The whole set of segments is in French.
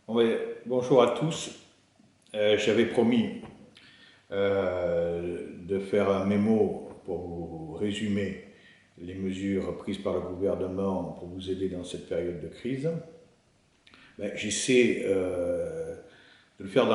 Ouais, bonjour à tous. J'avais promis de faire un mémo pour vous résumer les mesures prises par le gouvernement pour vous aider dans cette période de crise. J'essaie de le faire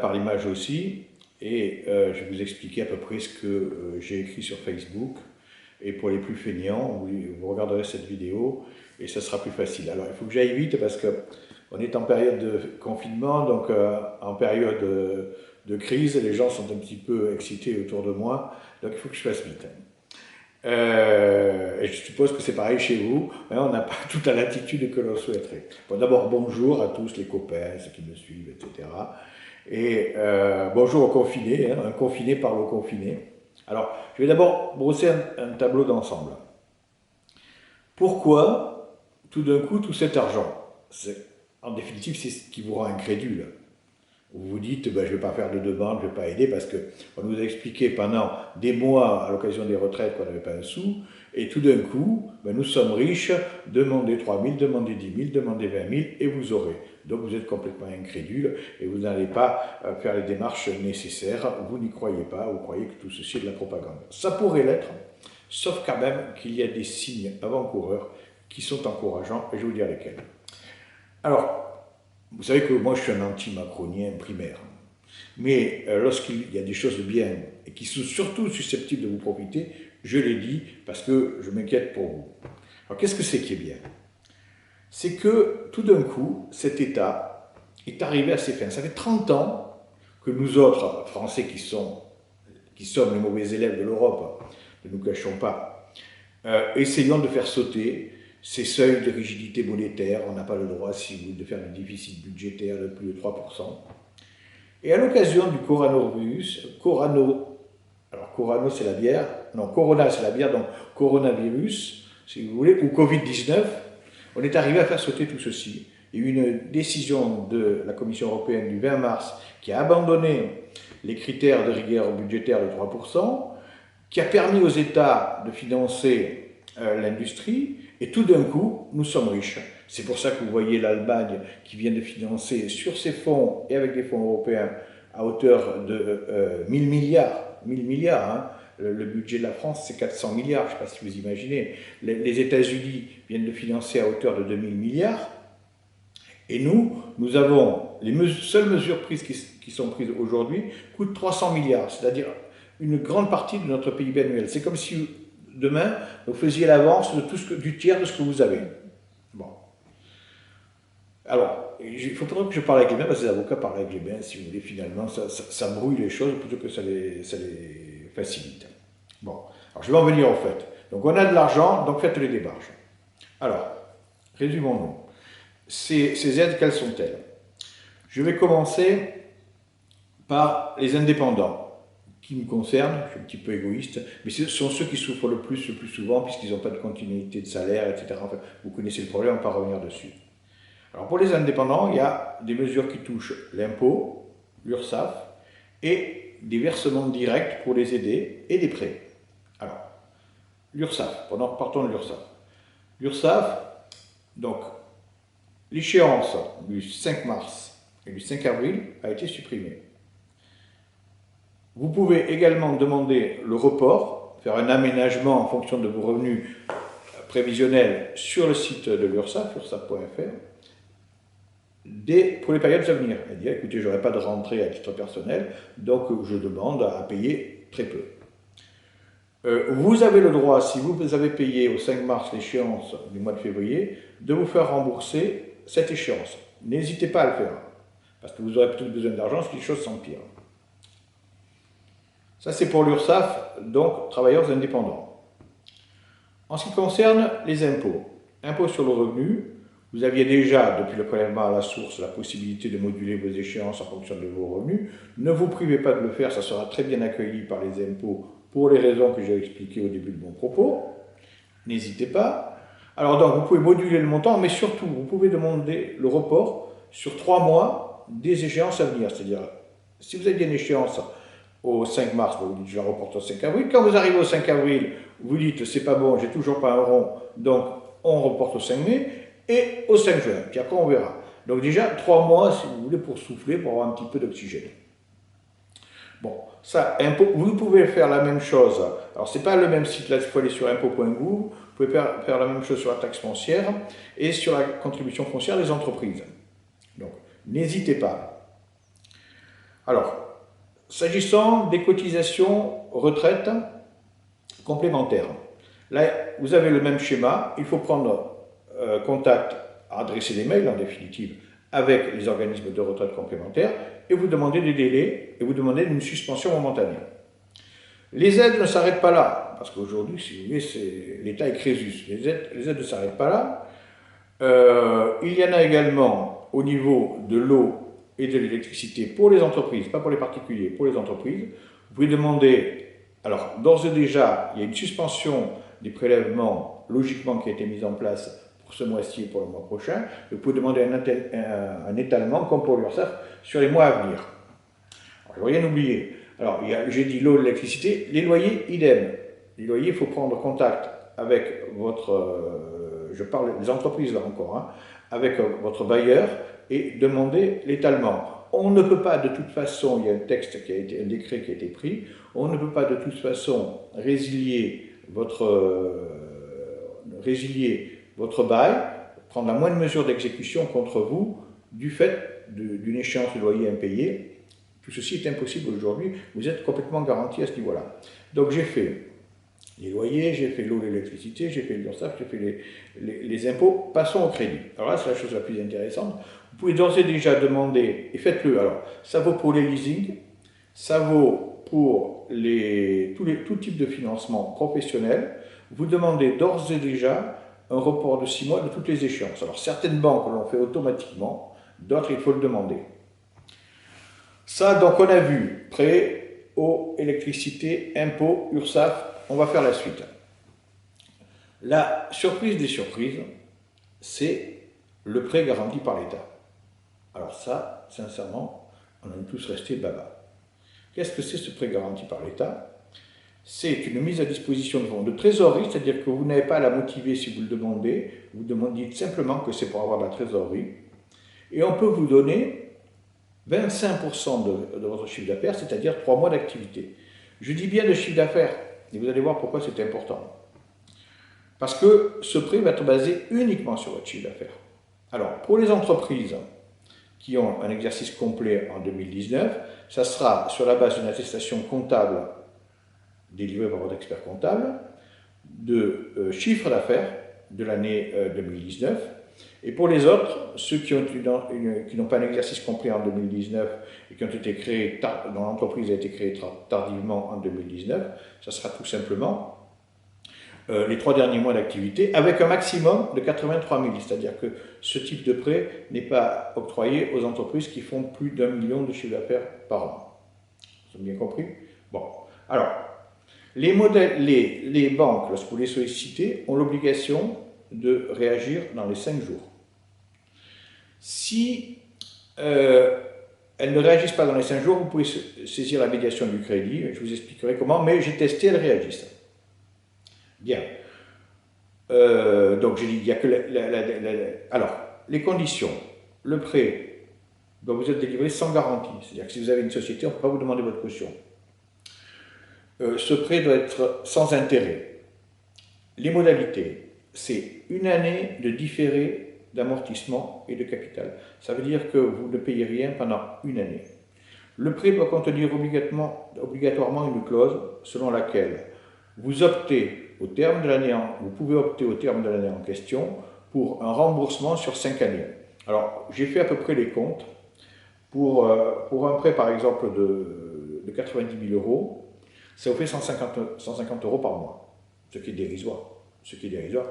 par l'image aussi et je vais vous expliquer à peu près ce que j'ai écrit sur Facebook. Et pour les plus feignants, vous regarderez cette vidéo et ça sera plus facile. Alors il faut que j'aille vite parce que on est en période de confinement, donc en période de crise, les gens sont un petit peu excités autour de moi, donc il faut que je fasse vite. Et je suppose que c'est pareil chez vous, hein, on n'a pas toute la latitude que l'on souhaiterait. Bon, d'abord, bonjour à tous les copains, ceux qui me suivent, etc. Et bonjour aux confinés, hein, un confiné parle aux confinés. Alors, je vais d'abord brosser un tableau d'ensemble. Pourquoi, tout d'un coup, tout cet argent? En définitive, c'est ce qui vous rend incrédule. Vous vous dites, ben, je ne vais pas faire de demande, je ne vais pas aider, parce qu'on nous a expliqué pendant des mois, à l'occasion des retraites, qu'on n'avait pas un sou, et tout d'un coup, ben, nous sommes riches, demandez 3 000, demandez 10 000, demandez 20 000, et vous aurez. Donc vous êtes complètement incrédule, et vous n'allez pas faire les démarches nécessaires, vous n'y croyez pas, vous croyez que tout ceci est de la propagande. Ça pourrait l'être, sauf quand même qu'il y a des signes avant-coureurs qui sont encourageants, et je vais vous dire lesquels. Alors, vous savez que moi je suis un anti-macronien primaire. Mais lorsqu'il y a des choses bien et qui sont surtout susceptibles de vous profiter, je les dis parce que je m'inquiète pour vous. Alors qu'est-ce que c'est qui est bien? C'est que tout d'un coup, cet État est arrivé à ses fins. Ça fait 30 ans que nous autres, Français qui sommes les mauvais élèves de l'Europe, ne nous cachons pas, essayons de faire sauter ces seuils de rigidité monétaire. On n'a pas le droit, si vous voulez, de faire du déficit budgétaire de plus de 3%. Et à l'occasion du alors Corano c'est la bière, non, Corona c'est la bière, donc coronavirus, si vous voulez, ou Covid-19, on est arrivé à faire sauter tout ceci. Il y a eu une décision de la Commission européenne du 20 mars qui a abandonné les critères de rigueur budgétaire de 3%, qui a permis aux États de financer l'industrie, et tout d'un coup, nous sommes riches. C'est pour ça que vous voyez l'Allemagne qui vient de financer sur ses fonds et avec des fonds européens à hauteur de 1000 milliards. 1000 milliards, hein. Le budget de la France, c'est 400 milliards, je ne sais pas si vous imaginez. Les États-Unis viennent de financer à hauteur de 2000 milliards. Et nous avons les seules mesures prises qui sont prises aujourd'hui coûtent 300 milliards, c'est-à-dire une grande partie de notre PIB annuel. C'est comme si demain, vous faisiez l'avance du tiers de ce que vous avez. Bon. Alors, il faudrait que je parle avec les mains, parce que les avocats parlent avec les mains, si vous voulez, finalement, ça brouille les choses plutôt que ça les facilite. Bon, alors je vais en venir au fait. Donc on a de l'argent, donc faites les démarches. Alors, résumons-nous. Ces aides, quelles sont-elles? Je vais commencer par les indépendants, qui me concernent, je suis un petit peu égoïste, mais ce sont ceux qui souffrent le plus souvent, puisqu'ils n'ont pas de continuité de salaire, etc. Enfin, vous connaissez le problème, on ne va pas revenir dessus. Alors pour les indépendants, il y a des mesures qui touchent l'impôt, l'URSSAF, et des versements directs pour les aider, et des prêts. Alors, l'URSSAF, partons de l'URSSAF. L'URSSAF, donc, l'échéance du 5 mars et du 5 avril a été supprimée. Vous pouvez également demander le report, faire un aménagement en fonction de vos revenus prévisionnels sur le site de l'URSSAF, ursaf.fr, pour les périodes à venir. Et dire, écoutez, je n'aurai pas de rentrée à titre personnel, donc je demande à payer très peu. Vous avez le droit, si vous avez payé au 5 mars l'échéance du mois de février, de vous faire rembourser cette échéance. N'hésitez pas à le faire, parce que vous aurez peut-être besoin d'argent si les choses s'empirent. Ça, c'est pour l'URSSAF, donc travailleurs indépendants. En ce qui concerne les impôts, impôts sur le revenu, vous aviez déjà, depuis le prélèvement à la source, la possibilité de moduler vos échéances en fonction de vos revenus. Ne vous privez pas de le faire, ça sera très bien accueilli par les impôts pour les raisons que j'ai expliquées au début de mon propos. N'hésitez pas. Alors donc, vous pouvez moduler le montant, mais surtout, vous pouvez demander le report sur 3 mois des échéances à venir. C'est-à-dire, si vous avez une échéance au 5 mars, vous dites je la reporte au 5 avril. Quand vous arrivez au 5 avril, vous dites c'est pas bon, j'ai toujours pas un rond, donc on reporte au 5 mai et au 5 juin. Puis après on verra. Donc déjà, 3 mois, si vous voulez, pour souffler, pour avoir un petit peu d'oxygène. Bon, ça, vous pouvez faire la même chose. Alors, ce n'est pas le même site, là, il faut aller sur impôt.gouv. Vous pouvez faire la même chose sur la taxe foncière et sur la contribution foncière des entreprises. Donc, n'hésitez pas. Alors, s'agissant des cotisations retraite complémentaires, là, vous avez le même schéma. Il faut prendre contact, adresser des mails en définitive, avec les organismes de retraite complémentaires et vous demandez des délais et vous demandez une suspension momentanée. Les aides ne s'arrêtent pas là, parce qu'aujourd'hui, si vous voulez, l'État est Crésus. Les aides ne s'arrêtent pas là. Il y en a également au niveau de l'eau et de l'électricité pour les entreprises, pas pour les particuliers, pour les entreprises. Vous pouvez demander, alors d'ores et déjà, il y a une suspension des prélèvements, logiquement, qui a été mise en place pour ce mois-ci et pour le mois prochain. Vous pouvez demander un étalement, comme pour l'URSSAF, sur les mois à venir. Alors, je ne vais rien oublier. Alors, j'ai dit l'eau, l'électricité, les loyers, idem. Les loyers, il faut prendre contact avec votre, je parle des entreprises là encore, hein, avec votre bailleur et demander l'étalement. On ne peut pas de toute façon, il y a un texte qui a été, un décret qui a été pris, on ne peut pas de toute façon résilier votre bail, prendre la moindre mesure d'exécution contre vous du fait d'une échéance de loyer impayé. Tout ceci est impossible aujourd'hui, vous êtes complètement garanti à ce niveau-là. Donc j'ai fait les loyers, j'ai fait l'eau, l'électricité, j'ai fait l'URSSAF, j'ai fait les impôts, passons au crédit. Alors là, c'est la chose la plus intéressante. Vous pouvez d'ores et déjà demander, et faites-le, alors ça vaut pour les leasings, ça vaut pour tout type de financement professionnel. Vous demandez d'ores et déjà un report de 6 mois de toutes les échéances. Alors certaines banques l'ont fait automatiquement, d'autres il faut le demander. Ça, donc on a vu prêt, eau, électricité, impôts, URSSAF, on va faire la suite. La surprise des surprises, c'est le prêt garanti par l'État. Alors ça, sincèrement, on en est tous restés baba. Qu'est-ce que c'est ce prêt garanti par l'État? C'est une mise à disposition de fonds de trésorerie, c'est-à-dire que vous n'avez pas à la motiver si vous le demandez, vous dites simplement que c'est pour avoir de la trésorerie, et on peut vous donner 25% de votre chiffre d'affaires, c'est-à-dire 3 mois d'activité. Je dis bien de chiffre d'affaires, et vous allez voir pourquoi c'est important. Parce que ce prêt va être basé uniquement sur votre chiffre d'affaires. Alors, pour les entreprises qui ont un exercice complet en 2019, ça sera sur la base d'une attestation comptable délivrée par votre expert comptable, de chiffre d'affaires de l'année 2019. Et pour les autres, ceux qui n'ont pas un exercice complet en 2019 et qui ont été créés, dont l'entreprise a été créée tardivement en 2019, ça sera tout simplement les 3 derniers mois d'activité avec un maximum de 83 000. C'est-à-dire que ce type de prêt n'est pas octroyé aux entreprises qui font plus d'1 million de chiffre d'affaires par an. Vous avez bien compris? Bon, alors, les banques, lorsque vous les sollicitez, ont l'obligation de réagir dans les 5 jours. Si elles ne réagissent pas dans les 5 jours, vous pouvez saisir la médiation du crédit, je vous expliquerai comment, mais j'ai testé, elles réagissent. Bien. Donc j'ai dit, il n'y a que alors, les conditions. Le prêt doit vous être délivré sans garantie, c'est-à-dire que si vous avez une société, on ne peut pas vous demander votre caution. Ce prêt doit être sans intérêt. Les modalités, c'est 1 année de différé d'amortissement et de capital. Ça veut dire que vous ne payez rien pendant 1 année. Le prêt doit contenir obligatoirement une clause selon laquelle vous optez au terme de l'année, vous pouvez opter au terme de l'année en question pour un remboursement sur 5 années. Alors, j'ai fait à peu près les comptes. Pour un prêt, par exemple, de 90 000 €, ça vous fait 150 € par mois, ce qui est dérisoire.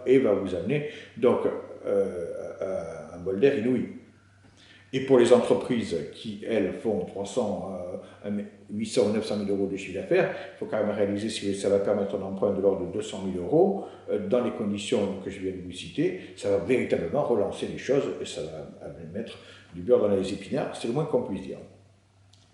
Et va vous amener donc un bol d'air inouï. Et pour les entreprises qui, elles, font 800 ou 900 000 € de chiffre d'affaires, il faut quand même réaliser si ça va permettre un emprunt de l'ordre de 200 000 € dans les conditions que je viens de vous citer. Ça va véritablement relancer les choses et ça va mettre du beurre dans les épinards, c'est le moins qu'on puisse dire.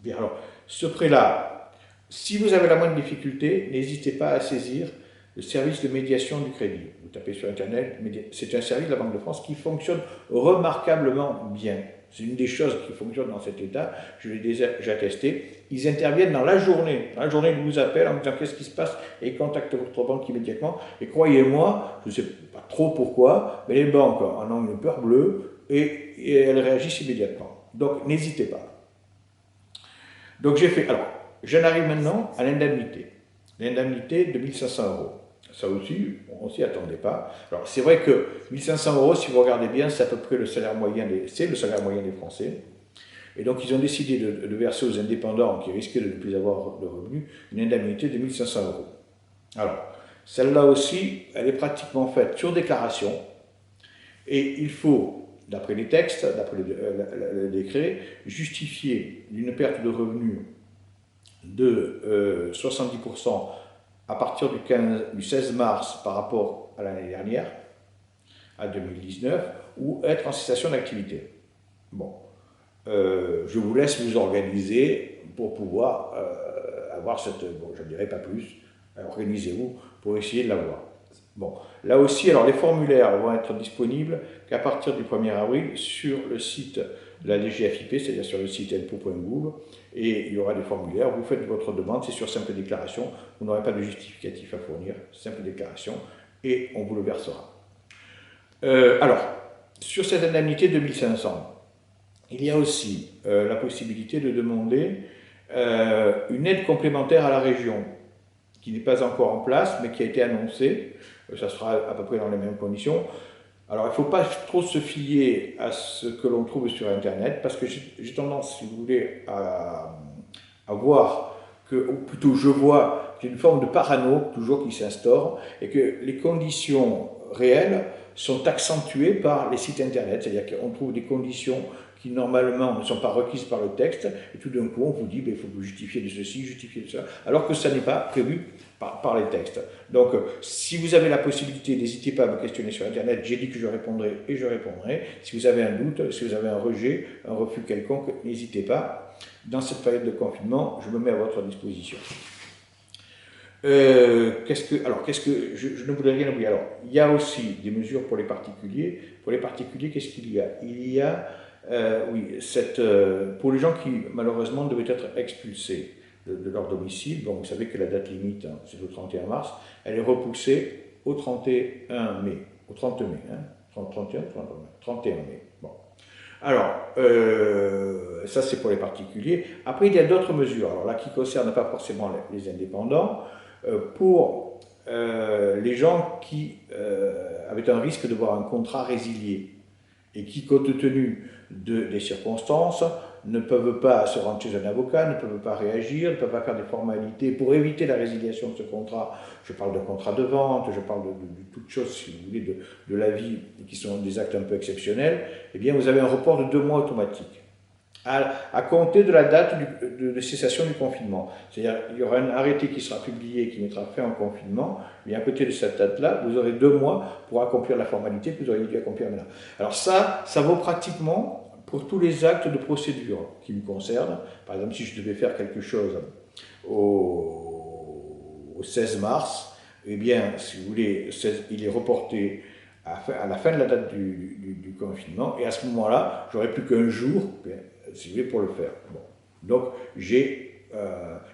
Bien, alors, ce prêt-là, si vous avez la moindre difficulté, n'hésitez pas à saisir le service de médiation du crédit. Vous tapez sur Internet, c'est un service de la Banque de France qui fonctionne remarquablement bien. C'est une des choses qui fonctionne dans cet état, je l'ai déjà testé. Ils interviennent dans la journée. Dans la journée, ils vous appellent en disant qu'est-ce qui se passe et ils contactent votre banque immédiatement. Et croyez-moi, je ne sais pas trop pourquoi, mais les banques en ont une peur bleue et elles réagissent immédiatement. Donc n'hésitez pas. Donc j'ai fait. Alors, j'en arrive maintenant à l'indemnité. L'indemnité de 1 500 €. Ça aussi, on ne s'y attendait pas. Alors c'est vrai que 1 500 €, si vous regardez bien, c'est à peu près le salaire moyen des Français. Et donc ils ont décidé de verser aux indépendants qui risquaient de ne plus avoir de revenus une indemnité de 1 500 €. Alors, celle-là aussi, elle est pratiquement faite sur déclaration. Et il faut, d'après les textes, d'après le décret, justifier d'une perte de revenus de 70% à partir du 16 mars par rapport à l'année dernière, à 2019, ou être en cessation d'activité. Bon, je vous laisse vous organiser pour pouvoir avoir cette... Bon, je ne dirai pas plus, organisez-vous pour essayer de l'avoir. Bon, là aussi, alors les formulaires vont être disponibles qu'à partir du 1er avril sur le site de la DGFiP, c'est-à-dire sur le site impôts.gouv, et il y aura des formulaires, vous faites votre demande, c'est sur simple déclaration, vous n'aurez pas de justificatif à fournir, simple déclaration, et on vous le versera. Alors, sur cette indemnité de 1 500, il y a aussi la possibilité de demander une aide complémentaire à la région, qui n'est pas encore en place, mais qui a été annoncée. Ça sera à peu près dans les mêmes conditions. Alors, il ne faut pas trop se fier à ce que l'on trouve sur Internet, parce que j'ai tendance, si vous voulez, à voir que, ou plutôt je vois qu'il y a une forme de parano toujours qui s'instaure, et que les conditions réelles sont accentuées par les sites Internet, c'est-à-dire qu'on trouve des conditions qui normalement ne sont pas requises par le texte, et tout d'un coup on vous dit il faut vous justifier de ceci, justifier de cela, alors que ça n'est pas prévu par les textes. Donc si vous avez la possibilité, n'hésitez pas à me questionner sur Internet, j'ai dit que je répondrai et je répondrai. Si vous avez un doute, si vous avez un rejet, un refus quelconque, n'hésitez pas. Dans cette période de confinement, je me mets à votre disposition. Je ne voudrais rien oublier. Alors, il y a aussi des mesures pour les particuliers. Pour les particuliers, qu'est-ce qu'il y a? Il y a pour les gens qui, malheureusement, devaient être expulsés de leur domicile, bon, vous savez que la date limite, hein, c'est le 31 mars, elle est repoussée au 31 mai, au 30 mai, hein, 31 mai. Bon. Alors, ça c'est pour les particuliers. Après, il y a d'autres mesures, alors là, qui ne concernent pas forcément les indépendants, pour les gens qui avaient un risque de voir un contrat résilié et qui, compte tenu des circonstances, ne peuvent pas se rendre chez un avocat, ne peuvent pas réagir, ne peuvent pas faire des formalités pour éviter la résiliation de ce contrat. Je parle de contrat de vente, je parle de toutes choses, si vous voulez, de la vie, qui sont des actes un peu exceptionnels. Eh bien, vous avez un report de 2 mois automatique, à compter de la date de cessation du confinement. C'est-à-dire, il y aura un arrêté qui sera publié, qui mettra fin au confinement, mais à côté de cette date-là, vous aurez 2 mois pour accomplir la formalité que vous auriez dû accomplir maintenant. Alors ça vaut pratiquement pour tous les actes de procédure qui me concernent. Par exemple, si je devais faire quelque chose au 16 mars, eh bien, si vous voulez, il est reporté à la fin de la date du confinement, et à ce moment-là, j'aurai plus qu'un jour, si vous voulez, pour le faire. Bon. Donc,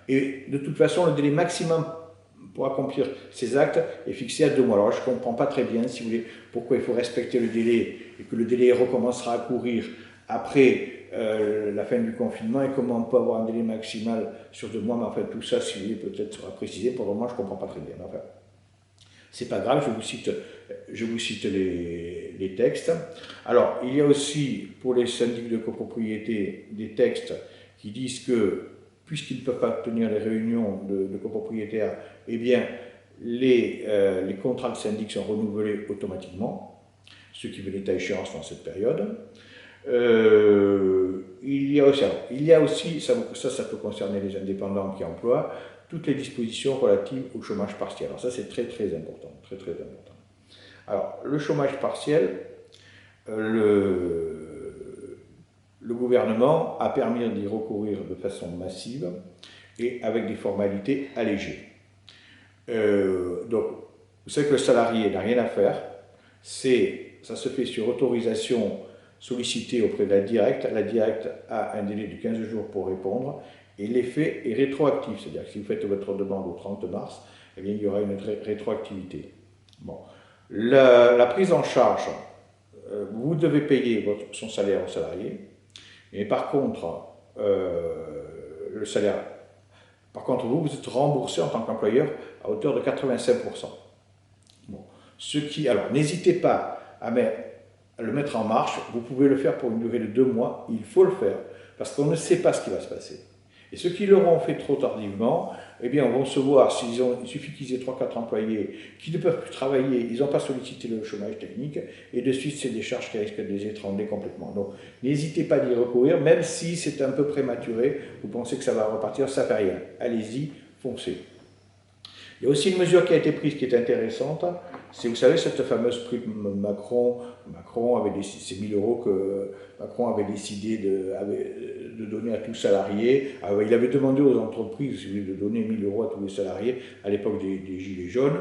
et de toute façon, le délai maximum pour accomplir ces actes est fixé à 2 mois. Alors, je ne comprends pas très bien, si vous voulez, pourquoi il faut respecter le délai, et que le délai recommencera à courir après la fin du confinement, et comment on peut avoir un délai maximal sur 2 mois, mais enfin tout ça, si vous voulez, peut-être sera précisé. Pour le moment, je ne comprends pas très bien. Enfin, c'est pas grave, je vous cite les textes. Alors, il y a aussi pour les syndics de copropriété des textes qui disent que, puisqu'ils ne peuvent pas tenir les réunions de copropriétaires, eh bien, les contrats de syndic sont renouvelés automatiquement, ce qui venait à échéance dans cette période. Il y a aussi ça peut concerner les indépendants qui emploient, toutes les dispositions relatives au chômage partiel. Alors ça, c'est très très important, très très important. Alors, le chômage partiel, le gouvernement a permis d'y recourir de façon massive et avec des formalités allégées. Donc, Vous savez que le salarié n'a rien à faire. Ça se fait sur autorisation sollicitée auprès de la directe. La directe a un délai de 15 jours pour répondre et l'effet est rétroactif. C'est-à-dire que si vous faites votre demande au 30 mars, eh bien, il y aura une rétroactivité. Bon. La prise en charge, vous devez payer son salaire au salarié, et par contre, le salaire, par contre, vous êtes remboursé en tant qu'employeur à hauteur de 85%. Bon. Alors, n'hésitez pas à le mettre en marche. Vous pouvez le faire pour une durée de 2 mois. Il faut le faire parce qu'on ne sait pas ce qui va se passer. Et ceux qui l'auront fait trop tardivement, eh bien, vont se voir, il suffit qu'ils aient 3-4 employés qui ne peuvent plus travailler, ils n'ont pas sollicité le chômage technique, et de suite, c'est des charges qui risquent de les étrangler complètement. Donc, n'hésitez pas d'y recourir, même si c'est un peu prématuré, vous pensez que ça va repartir, ça ne fait rien. Allez-y, foncez. Il y a aussi une mesure qui a été prise qui est intéressante, c'est, vous savez, cette fameuse prime Macron avait ces 1 000 € que Macron avait décidé de donner à tous salariés. Alors, il avait demandé aux entreprises de donner 1 000 € à tous les salariés à l'époque des Gilets jaunes.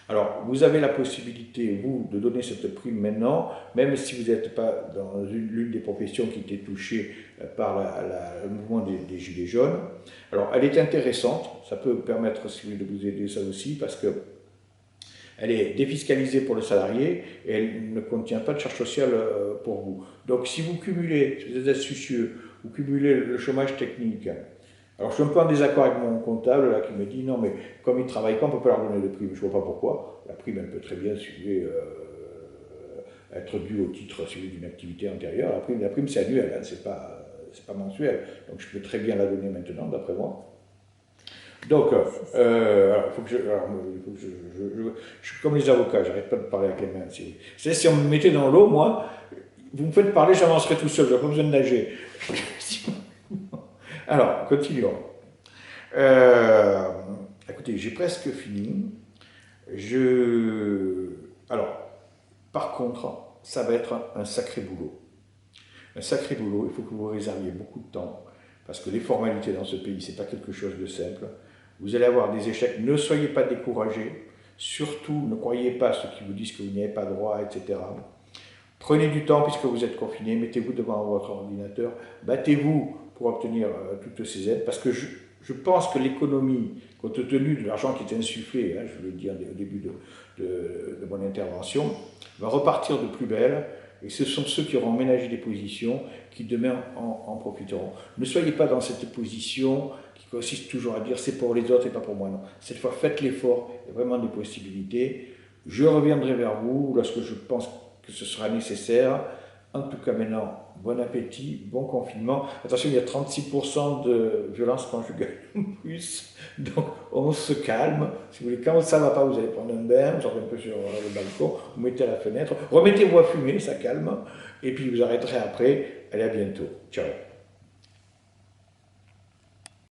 Alors, vous avez la possibilité, vous, de donner cette prime maintenant, même si vous n'êtes pas dans l'une des professions qui était touchée par le mouvement des Gilets jaunes. Alors, elle est intéressante, ça peut permettre, si vous voulez, de vous aider ça aussi, parce que elle est défiscalisée pour le salarié et elle ne contient pas de charge sociale pour vous. Donc, si vous cumulez, si vous êtes astucieux, vous cumulez le chômage technique. Alors, je suis un peu en désaccord avec mon comptable là, qui me dit non, mais comme ils ne travaillent pas, on ne peut pas leur donner de prime. Je ne vois pas pourquoi. La prime, elle peut très bien, si vous voulez, être due au titre d'une activité antérieure. La prime c'est annuel, hein, c'est pas mensuel. Donc, je peux très bien la donner maintenant, d'après moi. Donc, il faut que je suis comme les avocats, j'arrête pas de parler avec les mains. Si on me mettait dans l'eau, moi, vous me faites parler, j'avancerai tout seul, je n'ai pas besoin de nager. Alors, continuons. Écoutez, j'ai presque fini. Alors, par contre, ça va être un sacré boulot. Un sacré boulot, il faut que vous réserviez beaucoup de temps, parce que les formalités dans ce pays, ce n'est pas quelque chose de simple. Vous allez avoir des échecs, ne soyez pas découragés, surtout ne croyez pas à ceux qui vous disent que vous n'y avez pas droit, etc. Prenez du temps puisque vous êtes confiné, mettez-vous devant votre ordinateur, battez-vous pour obtenir toutes ces aides, parce que je pense que l'économie, compte tenu de l'argent qui est insufflé, hein, je vous l'ai dit au début de mon intervention, va repartir de plus belle, et ce sont ceux qui auront ménagé des positions qui demain en profiteront. Ne soyez pas dans cette position qui consiste toujours à dire c'est pour les autres et pas pour moi. Non. Cette fois, faites l'effort, il y a vraiment des possibilités. Je reviendrai vers vous lorsque je pense que ce sera nécessaire. En tout cas maintenant, bon appétit, bon confinement. Attention, il y a 36% de violence conjugale en plus, donc on se calme. Si vous voulez, quand ça ne va pas, vous allez prendre un bain, vous sortez un peu sur le balcon, vous mettez à la fenêtre, remettez-vous à fumer, ça calme, et puis vous arrêterez après. Allez, à bientôt. Ciao.